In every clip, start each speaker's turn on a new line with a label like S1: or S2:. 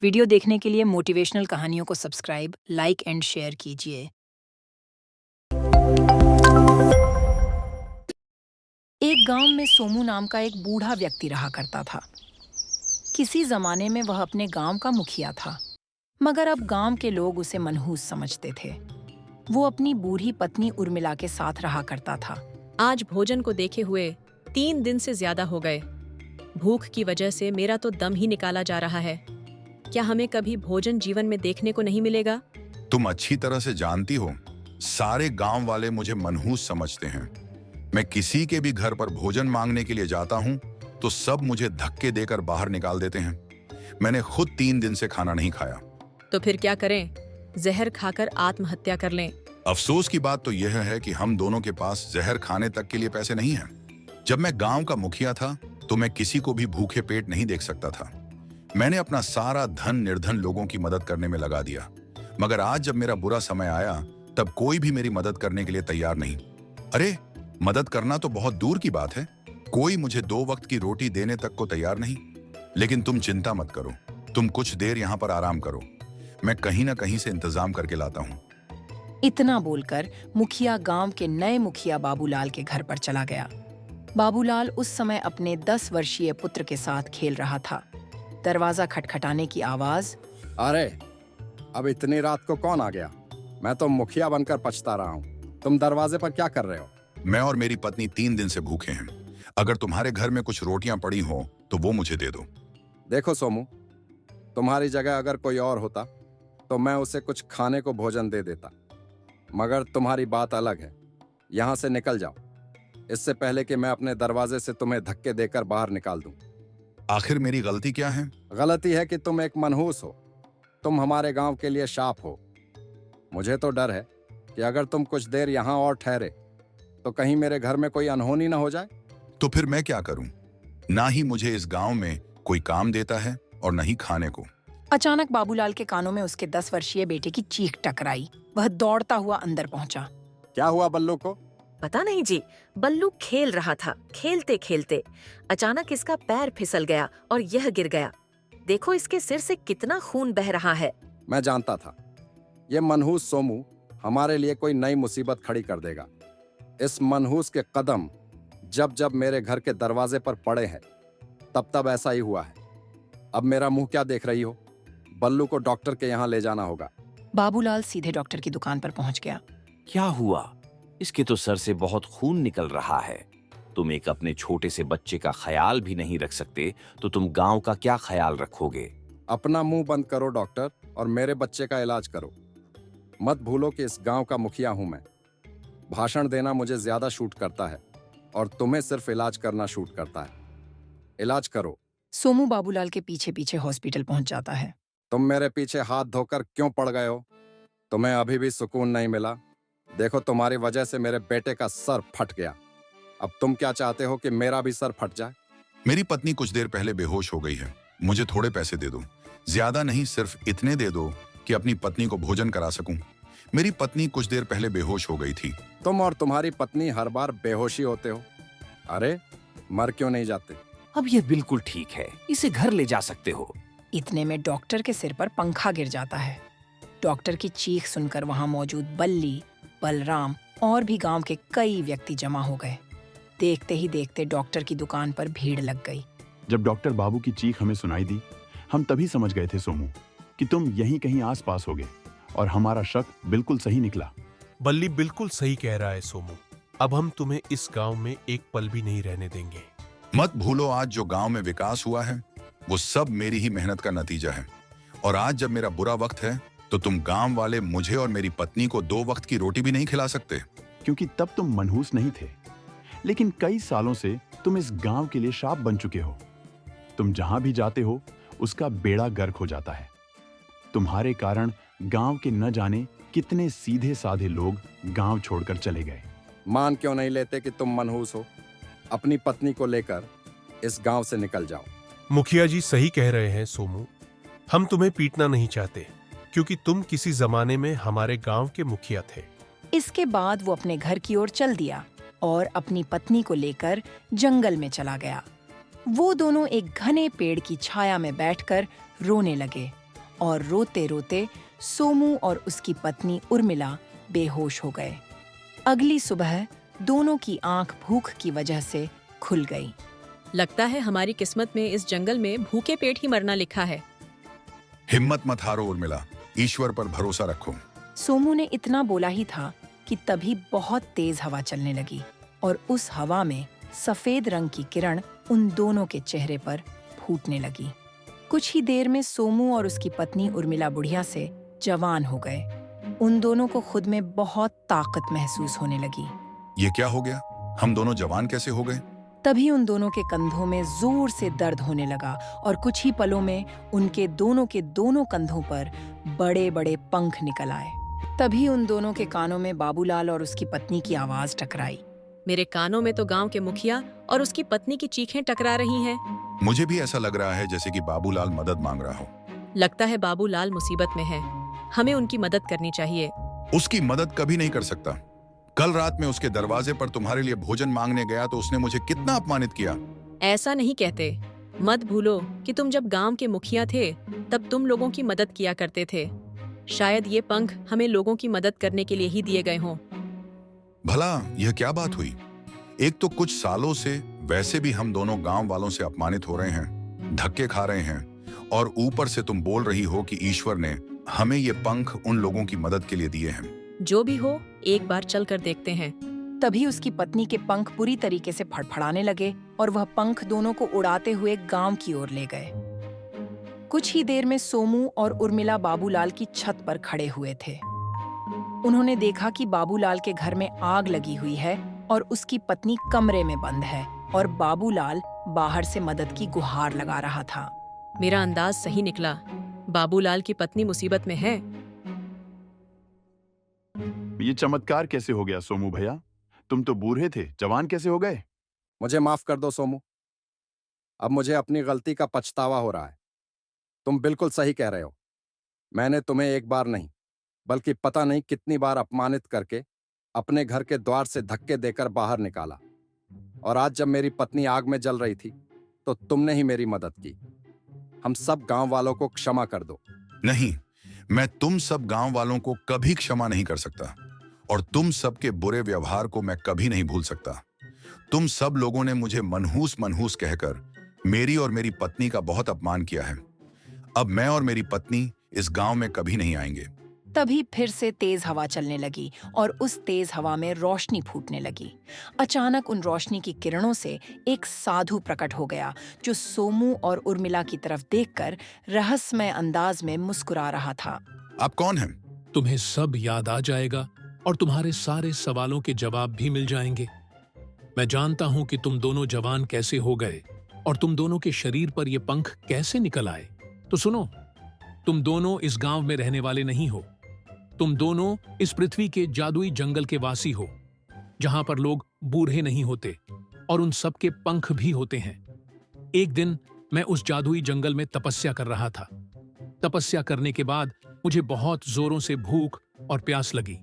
S1: Video देखने के लिए मोटिवेशनल कहानियों को सब्सक्राइब, लाइक एंड शेयर कीजिए। एक गांव में सोमू नाम का एक बूढ़ा व्यक्ति रहा करता था। किसी जमाने में वह अपने गांव का मुखिया था, मगर अब गांव के लोग उसे मनहूस समझते थे। वो अपनी बूढ़ी पत्नी उर्मिला के साथ रहा करता था।
S2: आज भोजन को देखे हुए 3 दिन से ज्यादा हो गए। भूख की वजह से मेरा तो दम ही निकाला जा रहा है। क्या हमें कभी भोजन जीवन में देखने को नहीं मिलेगा?
S3: तुम अच्छी तरह से जानती हो, सारे गांव वाले मुझे मनहूस समझते हैं। मैं किसी के भी घर पर भोजन मांगने के लिए जाता हूं तो सब मुझे धक्के देकर बाहर निकाल देते हैं। मैंने खुद 3 दिन से खाना नहीं खाया।
S2: तो फिर क्या करें? जहर खाकर आत्महत्या कर लें।
S3: अफसोस की बात तो यह है कि हम दोनों के पास जहर खाने तक के लिए पैसे नहीं हैं। जब मैं गांव का मुखिया था तो मैं किसी को भी भूखे पेट नहीं देख सकता था। मैंने अपना सारा धन निर्धन लोगों की मदद करने में लगा दिया, मगर आज जब मेरा बुरा समय आया तब कोई भी मेरी मदद करने के लिए तैयार नहीं। अरे, मदद करना तो बहुत दूर की बात है, कोई मुझे 2 वक्त की रोटी देने तक को तैयार नहीं। लेकिन तुम चिंता मत करो, तुम कुछ देर यहाँ पर आराम करो, मैं कहीं ना कहीं से इंतजाम करके लाता हूँ।
S1: इतना बोलकर मुखिया गांव के नए मुखिया बाबूलाल के घर पर चला गया। बाबूलाल उस समय अपने 10 वर्षीय पुत्र के साथ खेल रहा था। दरवाजा खटखटाने की आवाज।
S4: अरे, अब इतनी रात को कौन आ गया? मैं तो मुखिया बनकर पछता रहा हूँ। तुम दरवाजे पर क्या कर रहे हो?
S3: मैं और मेरी पत्नी 3 दिन से भूखे हैं। अगर तुम्हारे घर में कुछ रोटियां पड़ी हो तो वो मुझे दे दो।
S4: देखो सोमू, तुम्हारी जगह अगर कोई और होता तो मैं उसे कुछ खाने को भोजन दे देता, मगर तुम्हारी बात अलग है। यहाँ से निकल जाओ, इससे पहले कि मैं अपने दरवाजे से तुम्हें धक्के देकर बाहर निकाल दूं।
S3: आखिर मेरी गलती क्या है?
S4: गलती है कि तुम एक मनहूस हो। तुम हमारे गांव के लिए शाप हो। मुझे तो डर है कि अगर तुम कुछ देर यहाँ और ठहरे तो कहीं मेरे घर में कोई अनहोनी ना हो जाए।
S3: तो फिर मैं क्या करूं? ना ही मुझे इस गांव में कोई काम देता है और न ही खाने को।
S1: अचानक बाबूलाल के कानों में उसके 10 वर्षीय बेटे की चीख टकराई। वह दौड़ता हुआ अंदर पहुंचा।
S4: क्या हुआ बल्लू को?
S5: पता नहीं जी, बल्लू खेल रहा था। खेलते खेलते अचानक इसका पैर फिसल गया और यह गिर गया। देखो, इसके सिर से कितना खून बह रहा है।
S4: मैं जानता था ये मनहूस सोमू हमारे लिए कोई नई मुसीबत खड़ी कर देगा। इस मनहूस के कदम जब जब मेरे घर के दरवाजे पर पड़े हैं तब तब ऐसा ही हुआ है। अब मेरा मुंह क्या देख रही हो? बल्लू को डॉक्टर के यहाँ ले जाना होगा।
S1: बाबूलाल सीधे डॉक्टर की दुकान पर पहुंच गया।
S6: क्या हुआ? इसके तो सर से बहुत खून निकल रहा है। तुम एक अपने छोटे से बच्चे का ख्याल भी नहीं रख सकते तो तुम गांव का क्या ख्याल रखोगे?
S4: अपना मुंह बंद करो डॉक्टर, और मेरे बच्चे का इलाज करो। मत भूलो कि इस गांव का मुखिया हूं मैं। भाषण देना मुझे ज्यादा शूट करता है और तुम्हें सिर्फ इलाज करना शूट करता है। इलाज करो।
S1: सोमू बाबूलाल के पीछे पीछे हॉस्पिटल पहुंच जाता है।
S4: तुम मेरे पीछे हाथ धोकर क्यों पड़ गए हो? तुम्हें अभी भी सुकून नहीं मिला? देखो, तुम्हारी वजह से मेरे बेटे का सर फट गया। अब तुम क्या चाहते हो कि मेरा भी सर फट जाए?
S3: मेरी पत्नी कुछ देर पहले बेहोश हो गई है। मुझे थोड़े पैसे दे दो, ज्यादा नहीं, सिर्फ इतने दे दो कि अपनी पत्नी को भोजन करा सकूं। मेरी पत्नी कुछ देर पहले बेहोश हो गई थी।
S4: तुम और तुम्हारी पत्नी हर बार बेहोशी होते हो। अरे, मर क्यों नहीं जाते?
S6: अब ये बिल्कुल ठीक है, इसे घर ले जा सकते हो।
S1: इतने में डॉक्टर के सिर पर पंखा गिर जाता है। डॉक्टर की चीख सुनकर वहां मौजूद बल्ली, बलराम और भी गांव के कई व्यक्ति जमा हो गए। देखते ही देखते डॉक्टर की दुकान पर भीड़ लग गई।
S7: जब डॉक्टर बाबू की चीख हमें सुनाई दी, हम तभी समझ गए थे सोमू कि तुम यहीं कहीं आसपास होगे, और हमारा शक बिल्कुल सही निकला।
S8: बल्ली बिल्कुल सही कह रहा है सोमू। अब हम तुम्हें इस गांव में एक पल भी नहीं रहने देंगे।
S3: मत भूलो, आज जो गांव में विकास हुआ है वो सब मेरी ही मेहनत का नतीजा है। और आज जब मेरा बुरा वक्त है तो तुम गांव वाले मुझे और मेरी पत्नी को 2 वक्त की रोटी भी नहीं खिला सकते।
S7: क्योंकि तब तुम मनहूस नहीं थे, लेकिन कई सालों से तुम इस गांव के लिए शाप बन चुके हो। तुम जहां भी जाते हो उसका बेड़ा गर्क हो जाता है। तुम्हारे कारण गांव के न जाने कितने सीधे साधे लोग गांव छोड़कर चले गए।
S4: मान क्यों नहीं लेते कि तुम मनहूस हो? अपनी पत्नी को लेकर इस गांव से निकल जाओ।
S8: मुखिया जी सही कह रहे हैं सोमू। हम तुम्हें पीटना नहीं चाहते, क्योंकि तुम किसी जमाने में हमारे गांव के मुखिया थे।
S1: इसके बाद वो अपने घर की ओर चल दिया और अपनी पत्नी को लेकर जंगल में चला गया। वो दोनों एक घने पेड़ की छाया में बैठकर रोने लगे। और रोते रोते सोमू और उसकी पत्नी उर्मिला बेहोश हो गए। अगली सुबह दोनों की आंख भूख की वजह से खुल गई।
S2: लगता है हमारी किस्मत में इस जंगल में भूखे पेट ही मरना लिखा है।
S3: हिम्मत मत हारो उर्मिला, ईश्वर पर भरोसा रखो।
S1: सोमू ने इतना बोला ही था कि तभी बहुत तेज हवा चलने लगी और उस हवा में सफेद रंग की किरण उन दोनों के चेहरे पर फूटने लगी। कुछ ही देर में सोमू और उसकी पत्नी उर्मिला बुढ़िया से जवान हो गए। उन दोनों को खुद में बहुत ताकत महसूस होने लगी।
S3: ये क्या हो गया? हम दोनों जवान कैसे हो गए?
S1: तभी उन दोनों के कंधों में जोर से दर्द होने लगा और कुछ ही पलों में उनके दोनों के दोनों कंधों पर बड़े बड़े पंख निकल आए। तभी उन दोनों के कानों में बाबूलाल और उसकी पत्नी की आवाज टकराई।
S2: मेरे कानों में तो गांव के मुखिया और उसकी पत्नी की चीखें टकरा रही हैं।
S3: मुझे भी ऐसा लग रहा है जैसे कि बाबूलाल मदद मांग रहा हो।
S2: लगता है बाबूलाल मुसीबत में है, हमें उनकी मदद करनी चाहिए।
S3: उसकी मदद कभी नहीं कर सकता। कल रात में उसके दरवाजे पर तुम्हारे लिए भोजन मांगने गया तो उसने मुझे कितना अपमानित किया।
S2: ऐसा नहीं कहते। मत भूलो कि तुम जब गांव के मुखिया थे तब तुम लोगों की मदद किया करते थे। शायद ये पंख हमें लोगों की मदद करने के लिए ही दिए गए हों।
S3: भला यह क्या बात हुई? एक तो कुछ सालों से वैसे भी हम दोनों गांव वालों से अपमानित हो रहे हैं, धक्के खा रहे हैं, और ऊपर से तुम बोल रही हो कि ईश्वर ने हमें ये पंख उन लोगों की मदद के लिए दिए हैं।
S2: जो भी हो, एक बार चल कर देखते हैं।
S1: तभी उसकी पत्नी के पंख बुरी तरीके से फड़फड़ाने लगे और वह पंख दोनों को उड़ाते हुए गांव की ओर ले गए। कुछ ही देर में सोमू और उर्मिला बाबूलाल की छत पर खड़े हुए थे। उन्होंने देखा कि बाबूलाल के घर में आग लगी हुई है और उसकी पत्नी कमरे में बंद है और बाबूलाल बाहर से मदद की गुहार लगा रहा था।
S2: मेरा अंदाज सही निकला, बाबूलाल की पत्नी मुसीबत में है।
S7: ये चमत्कार कैसे हो गया सोमू भैया? तुम तो बूढ़े थे, जवान कैसे हो गए?
S4: मुझे माफ कर दो सोमू, अब मुझे अपनी गलती का पछतावा हो रहा है। तुम बिल्कुल सही कह रहे हो। मैंने तुम्हें एक बार नहीं बल्कि पता नहीं कितनी बार अपमानित करके अपने घर के द्वार से धक्के देकर बाहर निकाला, और आज जब मेरी पत्नी आग में जल रही थी तो तुमने ही मेरी मदद की। हम सब गांव वालों को क्षमा कर दो।
S3: नहीं, मैं तुम सब गांव वालों को कभी क्षमा नहीं कर सकता, और तुम सबके बुरे व्यवहार को मैं कभी नहीं भूल सकता। तुम सब लोगों ने मुझे मनहूस मनहूस कहकर मेरी और मेरी पत्नी का बहुत अपमान किया है। अब मैं और मेरी पत्नी इस गांव में कभी नहीं आएंगे।
S1: तभी फिर से तेज हवा चलने लगी और उस तेज हवा में रोशनी फूटने लगी। अचानक उन रोशनी की किरणों से एक साधु प्रकट हो गया जो सोमू और उर्मिला की तरफ देखकर रहस्यमय अंदाज में मुस्कुरा रहा था।
S3: आप कौन हैं?
S9: तुम्हें सब याद आ जाएगा और तुम्हारे सारे सवालों के जवाब भी मिल जाएंगे। मैं जानता हूं कि तुम दोनों जवान कैसे हो गए और तुम दोनों के शरीर पर ये पंख कैसे निकल आए। तो सुनो, तुम दोनों इस गांव में रहने वाले नहीं हो। तुम दोनों इस पृथ्वी के जादुई जंगल के वासी हो, जहां पर लोग बूढ़े नहीं होते और उन सब के पंख भी होते हैं। एक दिन मैं उस जादुई जंगल में तपस्या कर रहा था। तपस्या करने के बाद मुझे बहुत जोरों से भूख और प्यास लगी।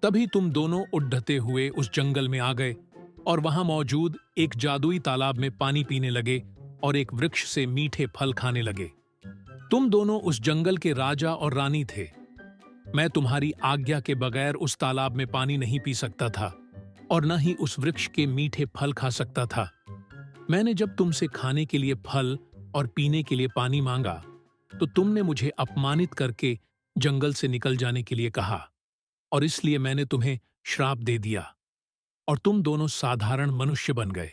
S9: तभी तुम दोनों उड़ते हुए उस जंगल में आ गए और वहां मौजूद एक जादुई तालाब में पानी पीने लगे और एक वृक्ष से मीठे फल खाने लगे। तुम दोनों उस जंगल के राजा और रानी थे। मैं तुम्हारी आज्ञा के बगैर उस तालाब में पानी नहीं पी सकता था और न ही उस वृक्ष के मीठे फल खा सकता था। मैंने जब तुमसे खाने के लिए फल और पीने के लिए पानी मांगा तो तुमने मुझे अपमानित करके जंगल से निकल जाने के लिए कहा, और इसलिए मैंने तुम्हें श्राप दे दिया और तुम दोनों साधारण मनुष्य बन गए।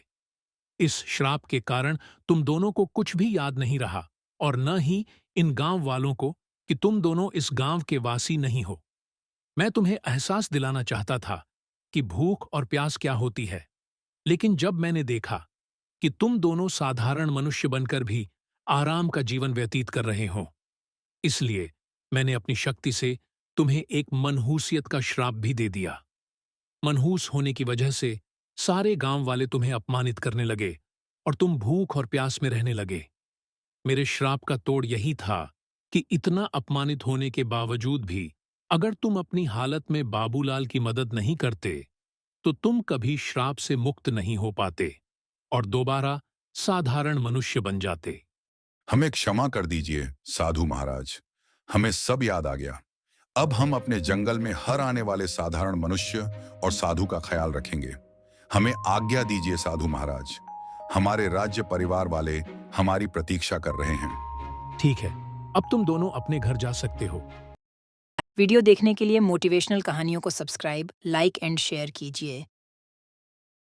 S9: इस श्राप के कारण तुम दोनों को कुछ भी याद नहीं रहा और न ही इन गांव वालों को कि तुम दोनों इस गांव के वासी नहीं हो। मैं तुम्हें एहसास दिलाना चाहता था कि भूख और प्यास क्या होती है, लेकिन जब मैंने देखा कि तुम दोनों साधारण मनुष्य बनकर भी आराम का जीवन व्यतीत कर रहे हो, इसलिए मैंने अपनी शक्ति से तुम्हें एक मनहूसियत का श्राप भी दे दिया। मनहूस होने की वजह से सारे गांव वाले तुम्हें अपमानित करने लगे और तुम भूख और प्यास में रहने लगे। मेरे श्राप का तोड़ यही था कि इतना अपमानित होने के बावजूद भी अगर तुम अपनी हालत में बाबूलाल की मदद नहीं करते तो तुम कभी श्राप से मुक्त नहीं हो पाते और दोबारा साधारण मनुष्य बन जाते।
S3: हमें क्षमा कर दीजिए साधु महाराज। हमें सब याद आ गया। अब हम अपने जंगल में हर आने वाले साधारण मनुष्य और साधु का ख्याल रखेंगे। हमें आज्ञा दीजिए साधु महाराज, हमारे राज्य परिवार वाले हमारी प्रतीक्षा कर रहे हैं।
S9: ठीक है, अब तुम दोनों अपने घर जा सकते हो।
S1: वीडियो देखने के लिए मोटिवेशनल कहानियों को सब्सक्राइब, लाइक एंड शेयर कीजिए।